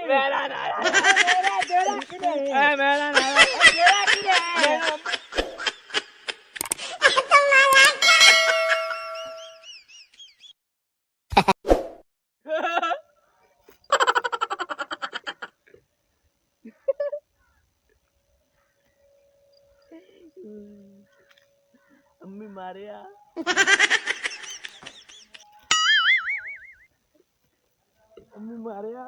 मेरा नाला मेरा तेरा किधर है मेरा नाला तेरा किधर है अम्मी मारिया अम्मी मारिया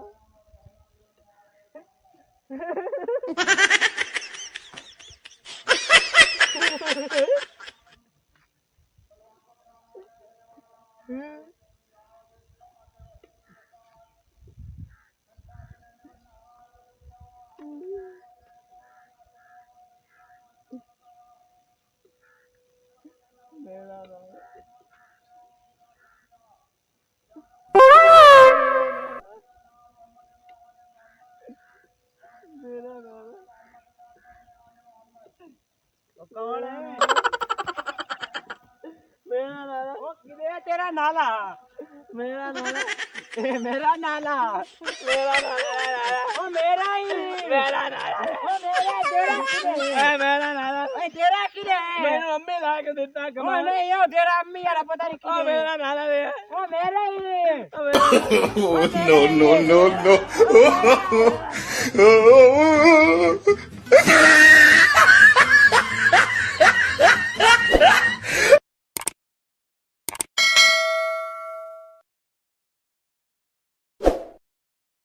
मेरा कौन है मेरा नाला वो किधर है तेरा नाला मेरा नाला मेरा नाला मेरा नाला वो मेरा ही मेरा नाला वो मेरा तेरा किधर है मेरा नाला भाई तेरा किधर है मैंने मम्मी ला के देता है वो नहीं यो तेरा अम्मी यार पता नहीं किधर है मेरा नाला है वो मेरा ही no, no, no, no.